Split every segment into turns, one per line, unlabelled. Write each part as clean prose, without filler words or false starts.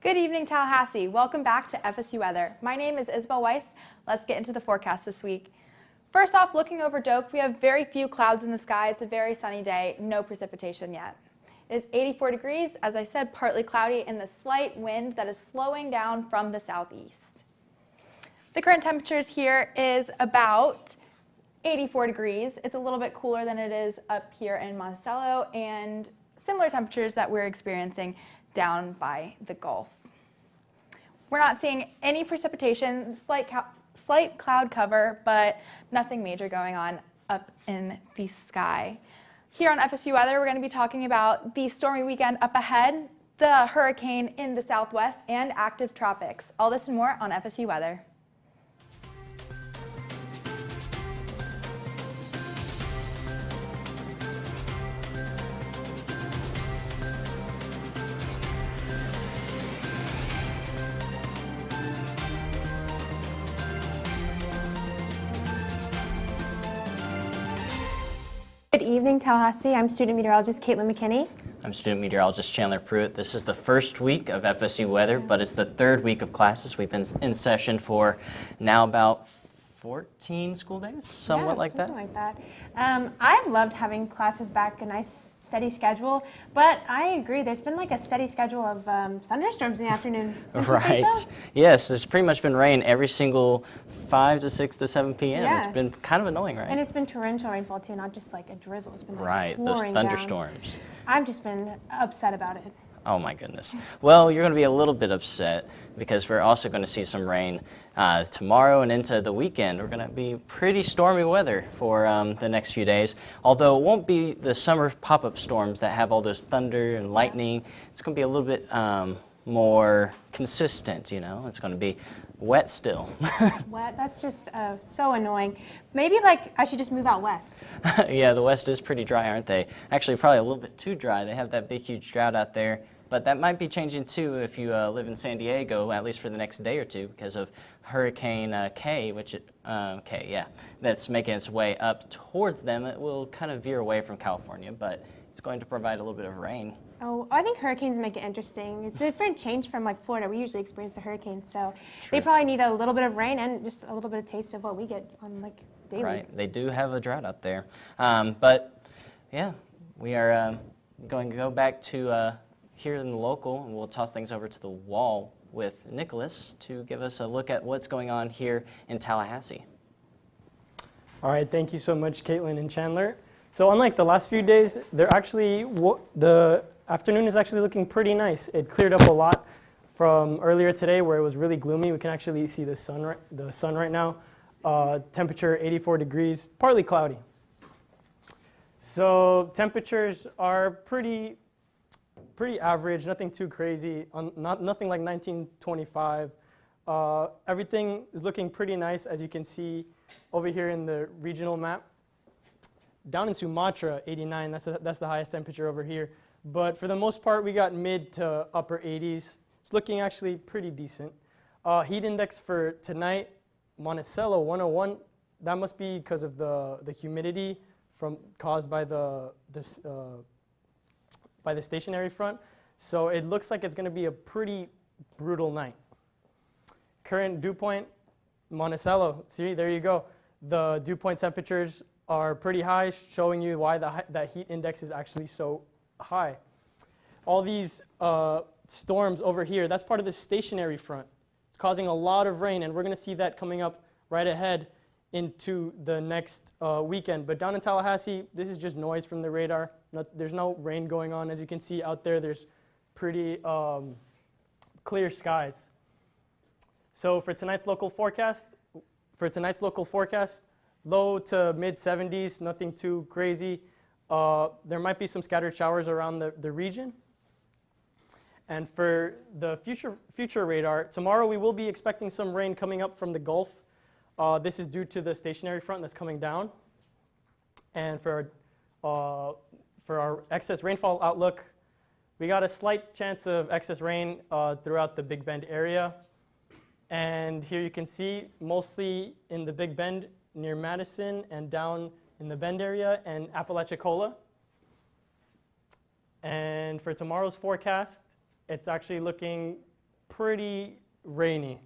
Good evening, Tallahassee. Welcome back to FSU Weather. My name is Isabel Weiss. Let's get into the forecast this week. First off, looking over Doak, we have very few clouds in the sky. It's a very sunny day, no precipitation yet. It is 84 degrees, as I said, partly cloudy, and the slight wind that is slowing down from the southeast. The current temperatures here is about 84 degrees. It's a little bit cooler than it is up here in Monticello, and similar temperatures that we're experiencing down by the Gulf. We're not seeing any precipitation, slight cloud cover, but nothing major going on up in the sky. Here on FSU Weather, we're going to be talking about the stormy weekend up ahead, the hurricane in the southwest, and active tropics. All this and more on FSU Weather.
Good evening, Tallahassee. I'm student meteorologist Caitlin McKinney.
I'm student meteorologist Chandler Pruitt. This is the first week of FSU Weather, but it's the third week of classes. We've been in session for now about 14 school days, somewhat like that.
Like that. I've loved having classes back, a nice steady schedule, but I agree, there's been like a steady schedule of thunderstorms in the afternoon.
Right. So? Yes, there's pretty much been rain every single 5 to 6 to 7 p.m.
Yeah.
It's been kind of annoying, right?
And it's been torrential rainfall too, not just like a drizzle. It's been like
right, those thunderstorms.
Down. I've just been upset about it.
Oh my goodness. Well, you're going to be a little bit upset because we're also going to see some rain tomorrow and into the weekend. We're going to be pretty stormy weather for the next few days. Although it won't be the summer pop-up storms that have all those thunder and lightning. It's going to be a little bit more consistent, you know. It's going to be wet still.
Wet? That's just so annoying. Maybe like I should just move out west.
Yeah, the west is pretty dry, aren't they? Actually, probably a little bit too dry. They have that big, huge drought out there. But that might be changing too if you live in San Diego, at least for the next day or two, because of Hurricane K, that's making its way up towards them. It will kind of veer away from California, but it's going to provide a little bit of rain.
Oh, I think hurricanes make it interesting. It's a different change from like Florida. We usually experience the hurricanes, so
True.
They probably need a little bit of rain and just a little bit of taste of what we get on like daily.
Right, they do have a drought out there. But yeah, we are going to go back to here in the local, and we'll toss things over to the wall with Nicholas to give us a look at what's going on here in Tallahassee.
All right, thank you so much, Caitlin and Chandler. So unlike the last few days, the afternoon is actually looking pretty nice. It cleared up a lot from earlier today where it was really gloomy. We can actually see the sun right now. Temperature 84 degrees, partly cloudy. So temperatures are pretty average, nothing too crazy, nothing like 1925. Everything is looking pretty nice, as you can see over here in the regional map. Down in Sumatra, 89, that's the highest temperature over here. But for the most part, we got mid to upper 80s. It's looking actually pretty decent. Heat index for tonight, Monticello 101. That must be because of the humidity caused by the stationary front. So it looks like it's going to be a pretty brutal night. Current dew point, Monticello. See, there you go. The dew point temperatures are pretty high, showing you why that heat index is actually so high. All these storms over here, that's part of the stationary front. It's causing a lot of rain, and we're going to see that coming up right ahead into the next weekend. But down in Tallahassee, this is just noise from the radar. There's no rain going on. As you can see out there, there's pretty clear skies. So for tonight's local forecast, low to mid 70s, nothing too crazy. There might be some scattered showers around the region. And for the future radar, tomorrow we will be expecting some rain coming up from the Gulf. This is due to the stationary front that's coming down. And for our excess rainfall outlook, we got a slight chance of excess rain throughout the Big Bend area. And here you can see mostly in the Big Bend near Madison and down in the Bend area and Apalachicola. And for tomorrow's forecast, it's actually looking pretty rainy.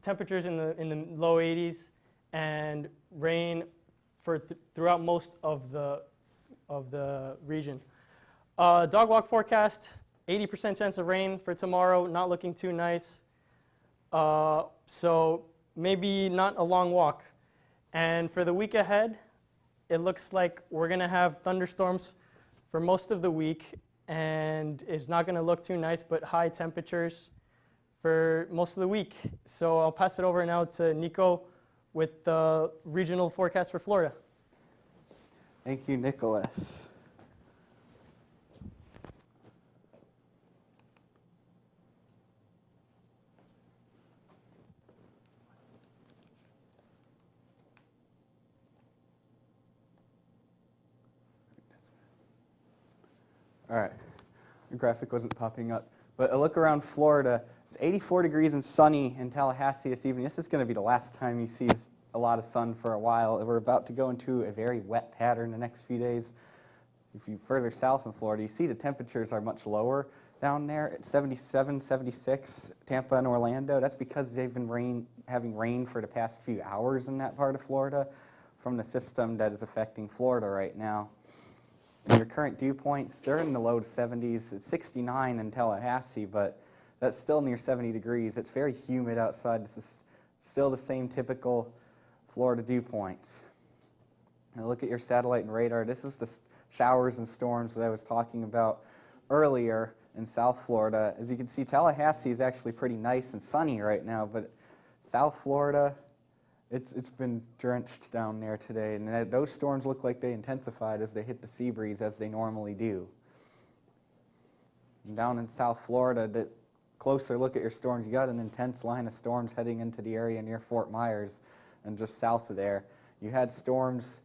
Temperatures in the low 80s and rain for throughout most of the region. Dog walk forecast, 80% chance of rain for tomorrow, not looking too nice. So maybe not a long walk. And for the week ahead, it looks like we're going to have thunderstorms for most of the week, and it's not going to look too nice, but high temperatures for most of the week. So I'll pass it over now to Nico with the regional forecast for Florida.
Thank you, Nicholas. All right, the graphic wasn't popping up, but a look around Florida. It's 84 degrees and sunny in Tallahassee this evening. This is going to be the last time you see a lot of sun for a while. We're about to go into a very wet pattern the next few days. If you further south in Florida, you see the temperatures are much lower down there at 77, 76, Tampa and Orlando. That's because they've been having rain for the past few hours in that part of Florida from the system that is affecting Florida right now. And your current dew points, they're in the low 70s. It's 69 in Tallahassee, but that's still near 70 degrees. It's very humid outside. This is still the same typical Florida dew points. Now look at your satellite and radar. This is the showers and storms that I was talking about earlier in South Florida. As you can see, Tallahassee is actually pretty nice and sunny right now, but South Florida, it's been drenched down there today, and those storms look like they intensified as they hit the sea breeze as they normally do. And down in South Florida, the closer look at your storms, you got an intense line of storms heading into the area near Fort Myers and just south of there. You had storms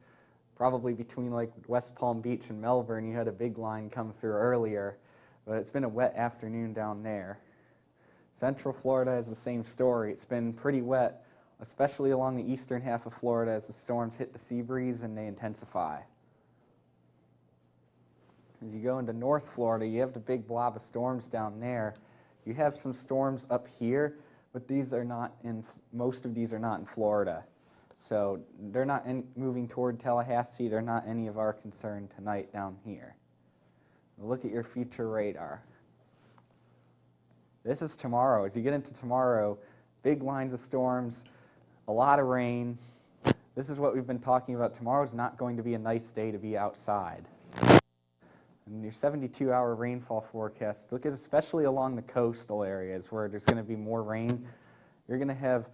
probably between like West Palm Beach and Melbourne. You had a big line come through earlier, but it's been a wet afternoon down there. Central Florida has the same story. It's been pretty wet, especially along the eastern half of Florida as the storms hit the sea breeze and they intensify. As you go into North Florida, you have the big blob of storms down there. You have some storms up here, but these are not most of these are not in Florida. So they're not moving toward Tallahassee. They're not any of our concern tonight down here. Look at your future radar. This is tomorrow. As you get into tomorrow, big lines of storms, a lot of rain. This is what we've been talking about. Tomorrow's not going to be a nice day to be outside. And your 72-hour rainfall forecast, look at especially along the coastal areas where there's going to be more rain. You're going to have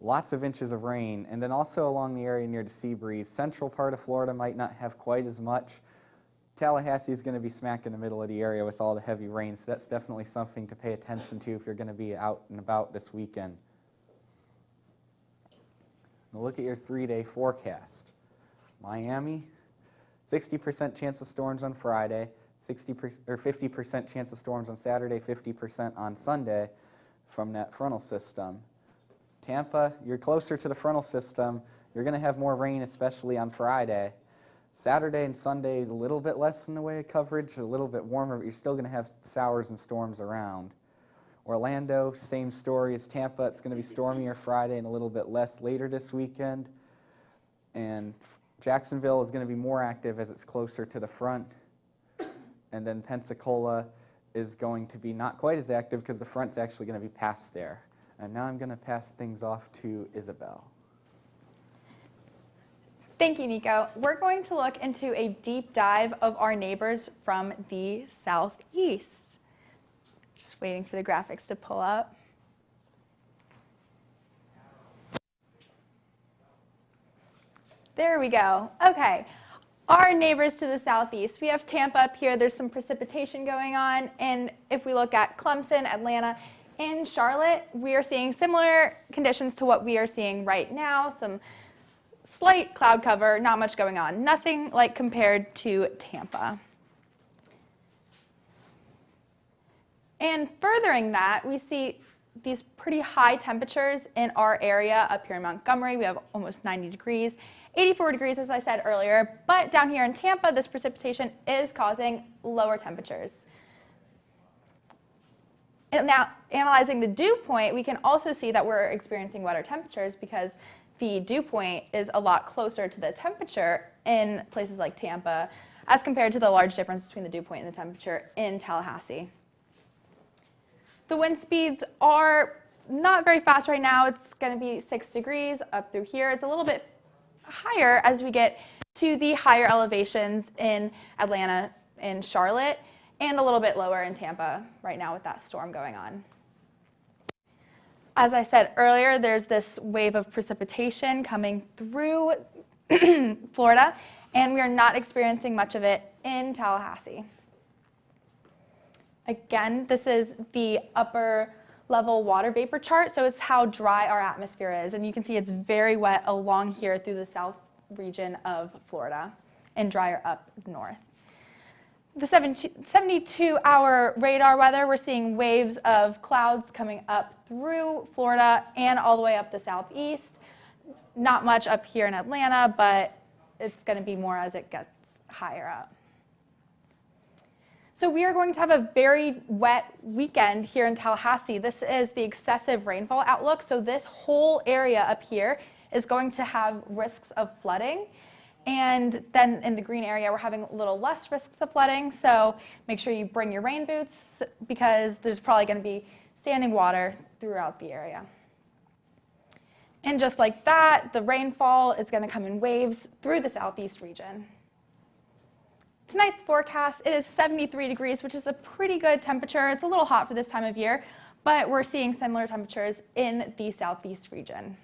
lots of inches of rain, and then also along the area near the sea breeze. Central part of Florida might not have quite as much. Tallahassee is going to be smack in the middle of the area with all the heavy rain, so that's definitely something to pay attention to if you're going to be out and about this weekend. Now look at your 3-day forecast. Miami, 60% chance of storms on Friday, 50% chance of storms on Saturday, 50% on Sunday from that frontal system. Tampa, you're closer to the frontal system. You're going to have more rain, especially on Friday. Saturday and Sunday, a little bit less in the way of coverage, a little bit warmer, but you're still going to have showers and storms around. Orlando, same story as Tampa. It's going to be stormier Friday and a little bit less later this weekend. And Jacksonville is going to be more active as it's closer to the front. And then Pensacola is going to be not quite as active because the front's actually going to be past there. And now I'm going to pass things off to Isabel.
Thank you, Nico. We're going to look into a deep dive of our neighbors from the southeast. Just waiting for the graphics to pull up. There we go. Okay. Our neighbors to the southeast, we have Tampa up here. There's some precipitation going on. And if we look at Clemson, Atlanta, and Charlotte, we are seeing similar conditions to what we are seeing right now. Some slight cloud cover, not much going on. Nothing like compared to Tampa. And furthering that, we see these pretty high temperatures in our area up here in Montgomery. We have almost 90 degrees. 84 degrees, as I said earlier, but down here in Tampa, this precipitation is causing lower temperatures. And now, analyzing the dew point, we can also see that we're experiencing wetter temperatures because the dew point is a lot closer to the temperature in places like Tampa as compared to the large difference between the dew point and the temperature in Tallahassee. The wind speeds are not very fast right now. It's going to be 6 degrees up through here. It's a little bit higher as we get to the higher elevations in Atlanta and Charlotte, and a little bit lower in Tampa right now with that storm going on. As I said earlier, there's this wave of precipitation coming through Florida, and we are not experiencing much of it in Tallahassee. Again, this is the upper level water vapor chart, so it's how dry our atmosphere is, and you can see it's very wet along here through the south region of Florida and drier up north. The 72-hour radar weather, we're seeing waves of clouds coming up through Florida and all the way up the southeast. Not much up here in Atlanta, but it's going to be more as it gets higher up. So we are going to have a very wet weekend here in Tallahassee. This is the excessive rainfall outlook. So this whole area up here is going to have risks of flooding. And then in the green area, we're having a little less risks of flooding. So make sure you bring your rain boots because there's probably going to be standing water throughout the area. And just like that, the rainfall is going to come in waves through the southeast region. Tonight's forecast, it is 73 degrees, which is a pretty good temperature. It's a little hot for this time of year, but we're seeing similar temperatures in the southeast region.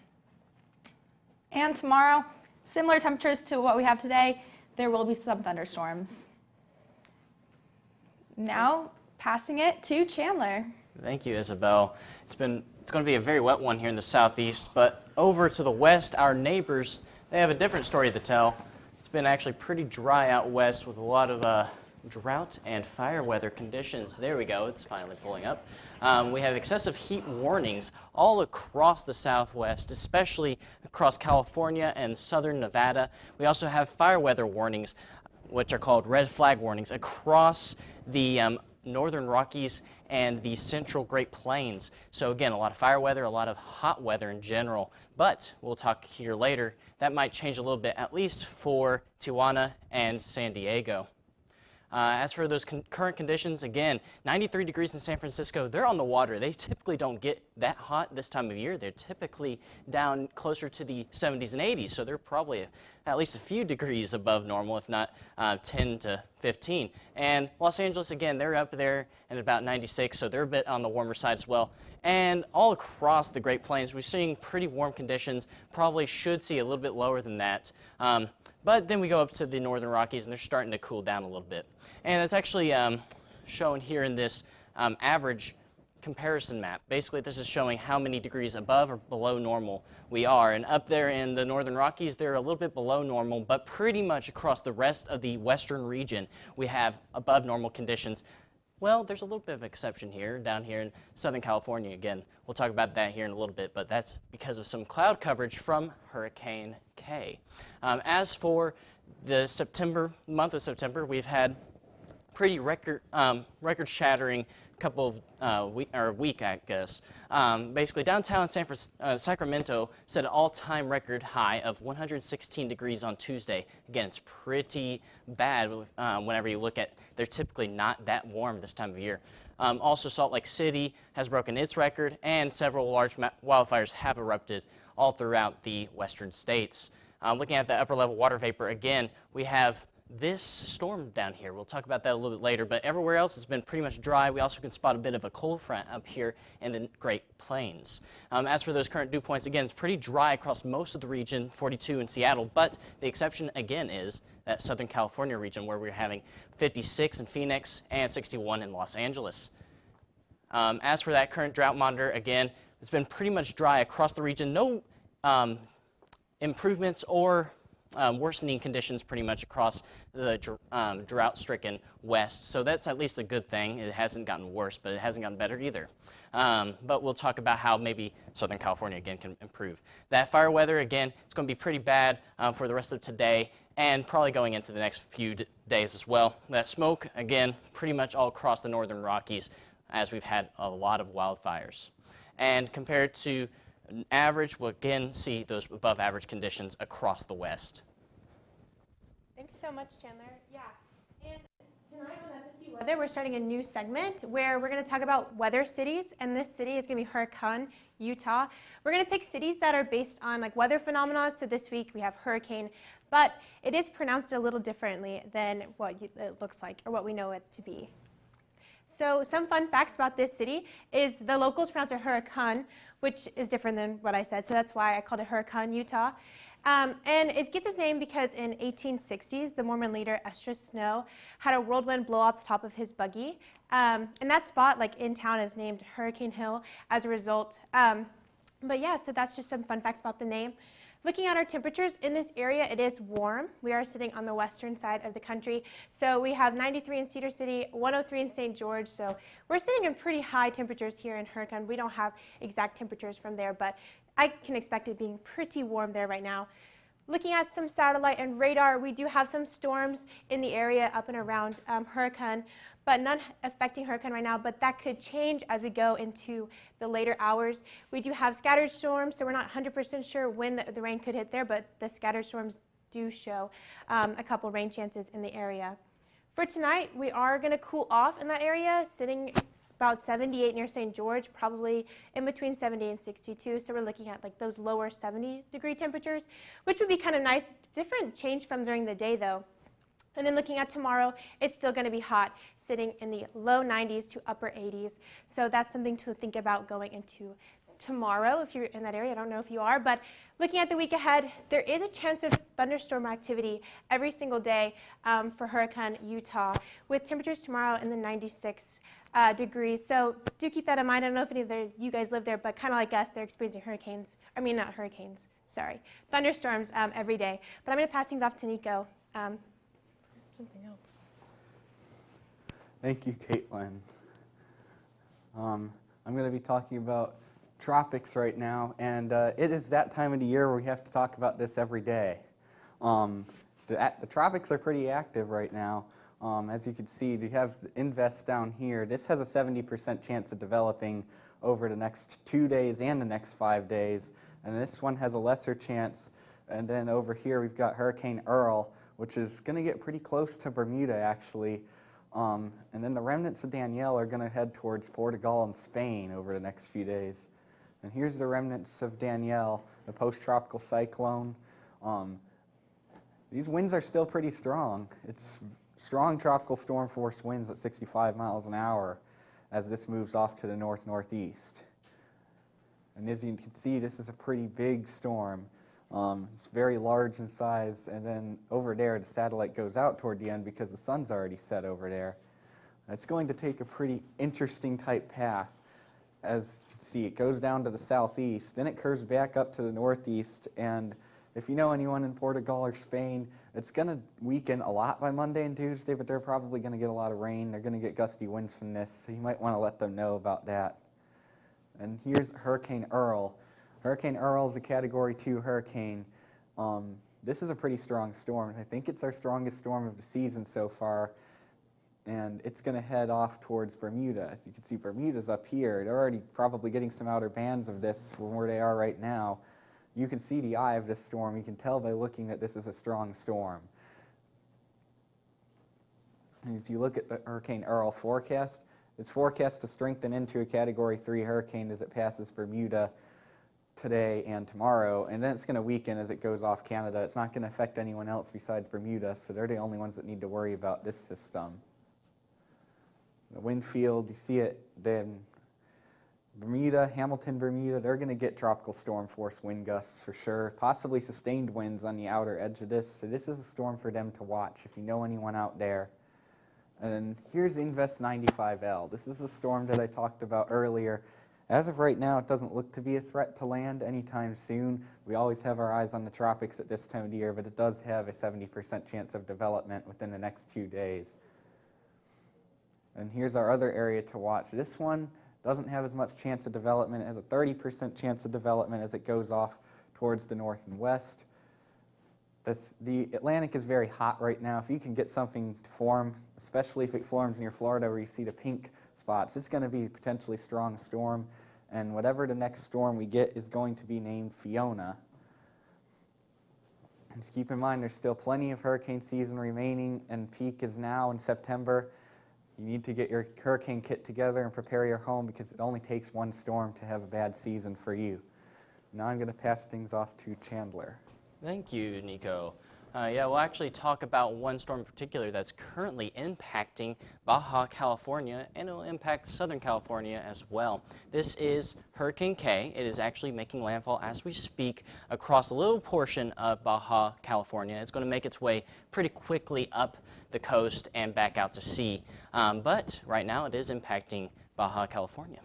And tomorrow, similar temperatures to what we have today. There will be some thunderstorms. Now, passing it to Chandler.
Thank you, Isabel. It's going to be a very wet one here in the southeast, but over to the west, our neighbors, they have a different story to tell. It's been actually pretty dry out west with a lot of drought and fire weather conditions. There we go, it's finally pulling up. We have excessive heat warnings all across the southwest, especially across California and southern Nevada. We also have fire weather warnings, which are called red flag warnings, across the northern Rockies and the central Great Plains. So again, a lot of fire weather, a lot of hot weather in general, but we'll talk here later. That might change a little bit, at least for Tijuana and San Diego. As for those current conditions, again, 93 degrees in San Francisco. They're on the water. They typically don't get that hot this time of year. They're typically down closer to the 70s and 80s, so they're probably at least a few degrees above normal, if not 10 to 15. And Los Angeles, again, they're up there at about 96, so they're a bit on the warmer side as well. And all across the Great Plains, we're seeing pretty warm conditions. Probably should see a little bit lower than that. But then we go up to the northern Rockies, and they're starting to cool down a little bit. And it's actually shown here in this average comparison map. Basically, this is showing how many degrees above or below normal we are. And up there in the northern Rockies, they're a little bit below normal, but pretty much across the rest of the western region, we have above normal conditions. Well, there's a little bit of an exception here, down here in Southern California. Again, we'll talk about that here in a little bit, but that's because of some cloud coverage from Hurricane K. As for the month of September, we've had pretty record-shattering couple of week, I guess. Basically, downtown Sacramento set an all-time record high of 116 degrees on Tuesday. Again, it's pretty bad whenever you look at. They're typically not that warm this time of year. Also, Salt Lake City has broken its record, and several large wildfires have erupted all throughout the western states. Looking at the upper-level water vapor, again, we have this storm down here. We'll talk about that a little bit later, but everywhere else has been pretty much dry. We also can spot a bit of a cold front up here in the Great Plains. As for those current dew points, again, it's pretty dry across most of the region, 42 in Seattle, but the exception again is that Southern California region where we're having 56 in Phoenix and 61 in Los Angeles. As for that current drought monitor, again, it's been pretty much dry across the region. No improvements or worsening conditions pretty much across the drought-stricken west. So that's at least a good thing. It hasn't gotten worse, but it hasn't gotten better either. But we'll talk about how maybe Southern California, again, can improve. That fire weather, again, it's going to be pretty bad for the rest of today and probably going into the next few days as well. That smoke, again, pretty much all across the northern Rockies. as we've had a lot of wildfires. And compared to an average, we'll again see those above average conditions across the West.
Thanks so much, Chandler. Yeah. And tonight on FSU Weather, we're starting a new segment where we're going to talk about weather cities, and this city is going to be Hurricane, Utah. We're going to pick cities that are based on like weather phenomena. So this week we have hurricane, but it is pronounced a little differently than what it looks like or what we know it to be. So some fun facts about this city is the locals pronounce it Hurricane, which is different than what I said. So that's why I called it Hurricane, Utah. And it gets its name because in 1860s, the Mormon leader Ezra Snow had a whirlwind blow off the top of his buggy. And that spot, like in town, is named Hurricane Hill as a result. But yeah, so that's just some fun facts about the name. Looking at our temperatures in this area, it is warm. We are sitting on the western side of the country. So we have 93 in Cedar City, 103 in St. George. So we're sitting in pretty high temperatures here in Hurricane. We don't have exact temperatures from there, but I can expect it being pretty warm there right now. Looking at some satellite and radar, we do have some storms in the area up and around Hurricane, but none affecting Hurricane right now, but that could change as we go into the later hours. We do have scattered storms, so we're not 100% sure when the rain could hit there, but the scattered storms do show a couple rain chances in the area. For tonight, we are going to cool off in that area, sitting about 78 near St. George, probably in between 70 and 62. So we're looking at like those lower 70-degree temperatures, which would be kind of nice. Different change from during the day though. And then looking at tomorrow, it's still going to be hot, sitting in the low 90s to upper 80s. So that's something to think about going into tomorrow if you're in that area. I don't know if you are, but looking at the week ahead, there is a chance of thunderstorm activity every single day for Hurricane, Utah, with temperatures tomorrow in the 96 degrees. So do keep that in mind. I don't know if any of you guys live there, but kind of like us, they're experiencing thunderstorms every day. But I'm going to pass things off to Nico. Something else.
Thank you, Caitlin. I'm going to be talking about tropics right now, and it is that time of the year where we have to talk about this every day. The tropics are pretty active right now. As you can see, we have the Invest down here. This has a 70% chance of developing over the next 2 days and the next 5 days, and this one has a lesser chance. And then over here we've got Hurricane Earl, which is going to get pretty close to Bermuda actually. And then the remnants of Danielle are going to head towards Portugal and Spain over the next few days. And here's the remnants of Danielle, the post-tropical cyclone. These winds are still pretty strong. It's strong tropical storm force winds at 65 miles an hour as this moves off to the north-northeast. And as you can see, this is a pretty big storm. It's very large in size, and then over there the satellite goes out toward the end because the sun's already set over there. It's going to take a pretty interesting type path. As you can see, it goes down to the southeast, then it curves back up to the northeast, and if you know anyone in Portugal or Spain, it's going to weaken a lot by Monday and Tuesday, but they're probably going to get a lot of rain. They're going to get gusty winds from this, so you might want to let them know about that. And here's Hurricane Earl. Hurricane Earl is a Category 2 hurricane. This is a pretty strong storm. I think it's our strongest storm of the season so far, and it's going to head off towards Bermuda. As you can see, Bermuda's up here. They're already probably getting some outer bands of this from where they are right now. You can see the eye of this storm. You can tell by looking that this is a strong storm. And as you look at the Hurricane Earl forecast, it's forecast to strengthen into a Category 3 hurricane as it passes Bermuda today and tomorrow, and then it's going to weaken as it goes off Canada. It's not going to affect anyone else besides Bermuda, so they're the only ones that need to worry about this system. The wind field, you see it, then Bermuda, Hamilton, Bermuda, they're going to get tropical storm force wind gusts for sure, possibly sustained winds on the outer edge of this, so this is a storm for them to watch if you know anyone out there. And then here's Invest 95L. This is a storm that I talked about earlier. As of right now, it doesn't look to be a threat to land anytime soon. We always have our eyes on the tropics at this time of the year, but it does have a 70% chance of development within the next 2 days. And here's our other area to watch. This one doesn't have as much chance of development. It has a 30% chance of development as it goes off towards the north and west. The Atlantic is very hot right now. If you can get something to form, especially if it forms near Florida where you see the pink spots. It's going to be a potentially strong storm, and whatever the next storm we get is going to be named Fiona. And just keep in mind there's still plenty of hurricane season remaining, and peak is now in September. You need to get your hurricane kit together and prepare your home because it only takes one storm to have a bad season for you. Now I'm going to pass things off to Chandler.
Thank you, Nico. Yeah, we'll actually talk about one storm in particular that's currently impacting Baja California, and it will impact Southern California as well. This is Hurricane K. It is actually making landfall as we speak across a little portion of Baja California. It's going to make its way pretty quickly up the coast and back out to sea, but right now it is impacting Baja California.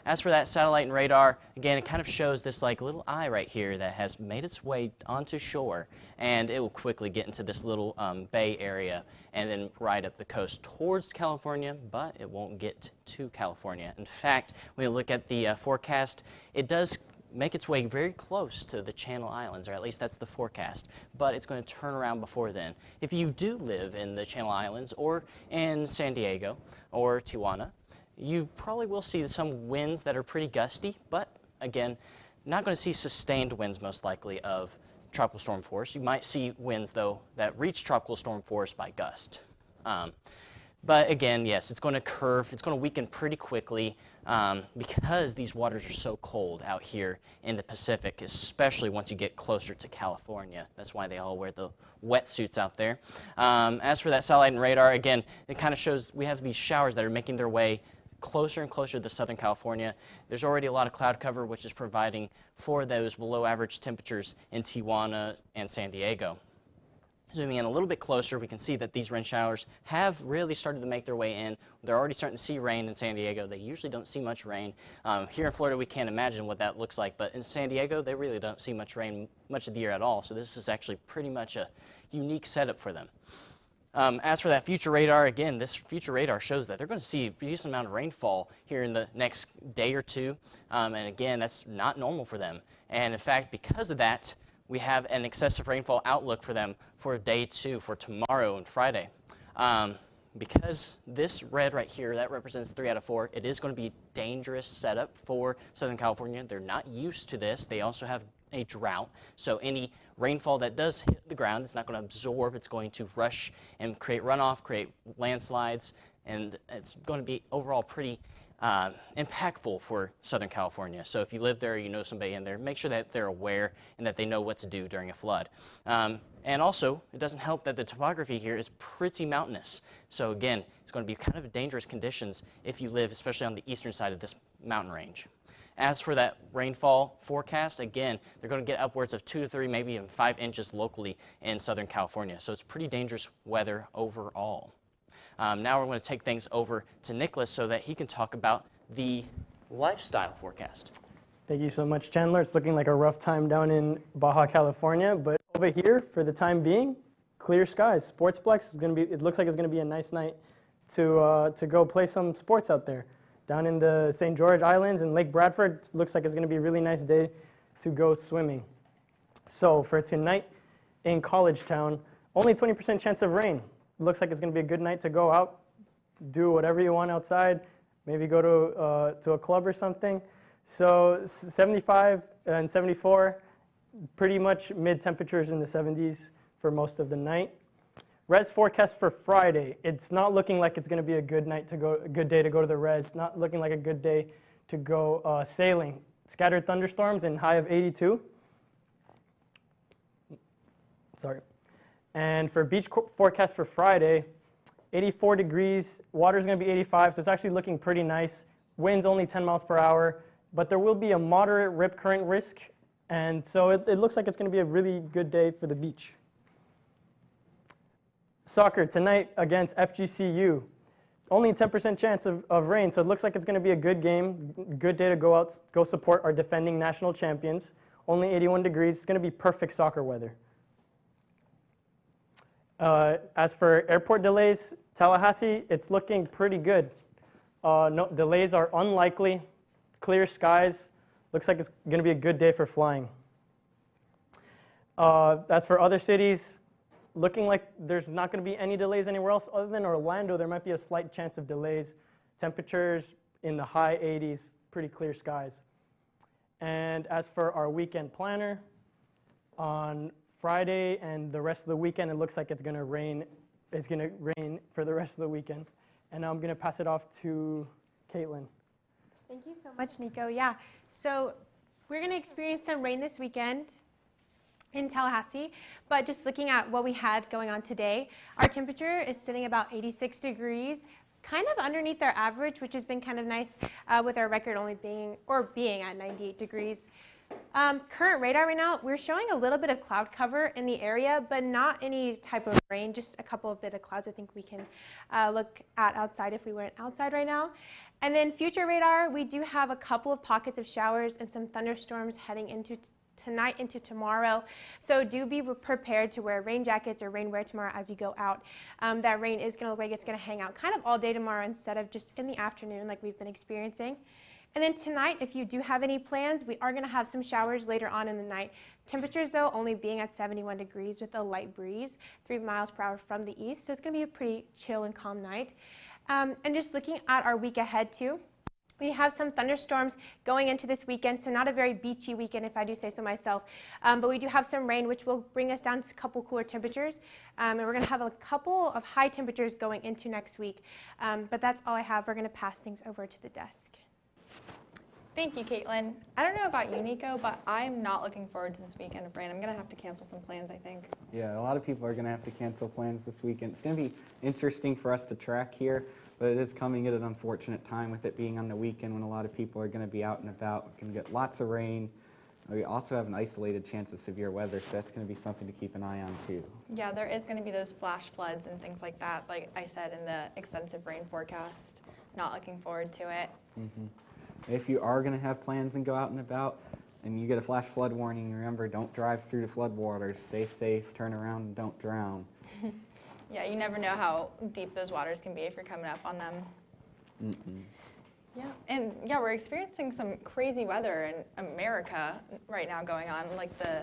As for that satellite and radar, again, it kind of shows this like little eye right here that has made its way onto shore, and it will quickly get into this little bay area and then right up the coast towards California, but it won't get to California. In fact, when you look at the forecast, it does make its way very close to the Channel Islands, or at least that's the forecast, but it's going to turn around before then. If you do live in the Channel Islands or in San Diego or Tijuana, you probably will see some winds that are pretty gusty, but again, not going to see sustained winds most likely of tropical storm force. You might see winds, though, that reach tropical storm force by gust. But again, yes, it's going to curve, it's going to weaken pretty quickly because these waters are so cold out here in the Pacific, especially once you get closer to California. That's why they all wear the wetsuits out there. As for that satellite and radar, again, it kind of shows we have these showers that are making their way closer and closer to Southern California. There's already a lot of cloud cover, which is providing for those below average temperatures in Tijuana and San Diego. Zooming in a little bit closer, we can see that these rain showers have really started to make their way in. They're already starting to see rain in San Diego. They usually don't see much rain. Here in Florida, we can't imagine what that looks like, but in San Diego, they really don't see much rain much of the year at all. So this is actually pretty much a unique setup for them. As for that future radar, again, this future radar shows that they're going to see a decent amount of rainfall here in the next day or two. And again, that's not normal for them. And in fact, because of that, we have an excessive rainfall outlook for them for day 2, for tomorrow and Friday. Because this red right here, that represents 3 out of 4, it is going to be a dangerous setup for Southern California. They're not used to this. They also have a drought, so any rainfall that does hit the ground, it's not going to absorb. It's going to rush and create runoff, create landslides, and it's going to be overall pretty impactful for Southern California. So if you live there, you know somebody in there, make sure that they're aware and that they know what to do during a flood. And also, it doesn't help that the topography here is pretty mountainous. So again, it's going to be kind of dangerous conditions if you live, especially on the eastern side of this mountain range. As for that rainfall forecast, again, they're going to get upwards of 2 to 3, maybe even 5 inches locally in Southern California. So it's pretty dangerous weather overall. Now we're going to take things over to Nicholas so that he can talk about the lifestyle forecast.
Thank you so much, Chandler. It's looking like a rough time down in Baja California, but over here, for the time being, clear skies. Sportsplex is going to be. It looks like it's going to be a nice night to go play some sports out there. Down in the St. George Islands and Lake Bradford, it looks like it's going to be a really nice day to go swimming. So for tonight in College Town, only 20% chance of rain. It looks like it's going to be a good night to go out, do whatever you want outside, maybe go to a club or something. So 75 and 74, pretty much mid temperatures in the 70s for most of the night. Res forecast for Friday. It's not looking like it's going to be a good day to go to the res. Not looking like a good day to go sailing. Scattered thunderstorms and high of 82. Sorry. And for beach forecast for Friday, 84 degrees. Water's going to be 85, so it's actually looking pretty nice. Winds only 10 miles per hour, but there will be a moderate rip current risk, and so it looks like it's going to be a really good day for the beach. Soccer tonight against FGCU. Only a 10% chance of rain, so it looks like it's going to be a good game, good day to go out, go support our defending national champions. Only 81 degrees. It's going to be perfect soccer weather. As for airport delays, Tallahassee, it's looking pretty good. No, delays are unlikely. Clear skies. Looks like it's going to be a good day for flying. As for other cities, looking like there's not going to be any delays anywhere else other than Orlando. There might be a slight chance of delays Temperatures in the high 80s, pretty clear skies. And as for our weekend planner, on Friday and the rest of the weekend, it looks like it's going to rain. It's going to rain for the rest of the weekend. And now I'm going to pass it off to Caitlin.
Thank you so much, Nico. Yeah, so we're going to experience some rain this weekend in Tallahassee, but just looking at what we had going on today, our temperature is sitting about 86 degrees, kind of underneath our average, which has been kind of nice with our record only being at 98 degrees. Current radar right now, we're showing a little bit of cloud cover in the area, but not any type of rain, just a couple of bit of clouds I think we can look at outside if we weren't outside right now. And then future radar, we do have a couple of pockets of showers and some thunderstorms heading into tonight into tomorrow. So do be prepared to wear rain jackets or rainwear tomorrow as you go out. That rain is going to look like it's going to hang out kind of all day tomorrow instead of just in the afternoon like we've been experiencing. And then tonight, if you do have any plans, we are going to have some showers later on in the night. Temperatures, though, only being at 71 degrees with a light breeze, 3 miles per hour from the east. So it's going to be a pretty chill and calm night. And just looking at our week ahead, too, we have some thunderstorms going into this weekend, so not a very beachy weekend, if I do say so myself. But we do have some rain, which will bring us down to a couple cooler temperatures. And we're going to have a couple of high temperatures going into next week. But that's all I have. We're going to pass things over to the desk.
Thank you, Caitlin. I don't know about you, Nico, but I'm not looking forward to this weekend of rain. I'm going to have to cancel some plans, I think.
Yeah, a lot of people are going to have to cancel plans this weekend. It's going to be interesting for us to track here, but it is coming at an unfortunate time with it being on the weekend when a lot of people are going to be out and about. We're going to get lots of rain. We also have an isolated chance of severe weather, so that's going to be something to keep an eye on, too.
Yeah, there is going to be those flash floods and things like that, like I said in the extensive rain forecast. Not looking forward to it.
Mm-hmm. If you are going to have plans and go out and about, and you get a flash flood warning, remember, don't drive through the flood waters. Stay safe, turn around, and don't drown.
Yeah, you never know how deep those waters can be if you're coming up on them.
Mm-mm.
Yeah, and yeah, we're experiencing some crazy weather in America right now going on, like the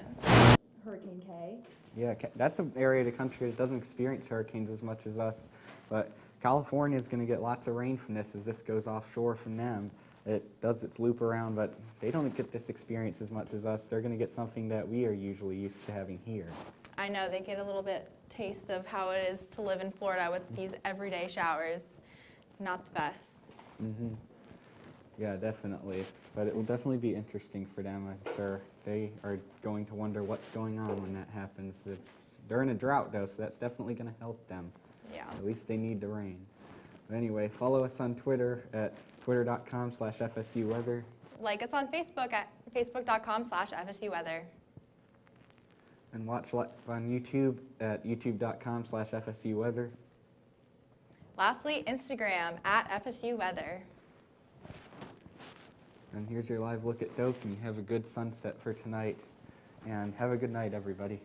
Hurricane K.
Yeah, that's an area of the country that doesn't experience hurricanes as much as us, but California is going to get lots of rain from this as this goes offshore from them. It does its loop around, but they don't get this experience as much as us. They're going to get something that we are usually used to having here.
I know, they get a little bit taste of how it is to live in Florida with these everyday showers. Not the best.
Mm-hmm. Yeah, definitely. But it will definitely be interesting for them, I'm sure. They are going to wonder what's going on when that happens. They're in a drought, though, so that's definitely going to help them.
Yeah.
At least they need the rain. But anyway, follow us on Twitter at twitter.com/FSU weather.
Like us on Facebook at facebook.com/FSU weather.
And watch live on YouTube at youtube.com/FSU weather.
Lastly, Instagram at FSU weather.
And here's your live look at Doak, and you have a good sunset for tonight. And have a good night, everybody.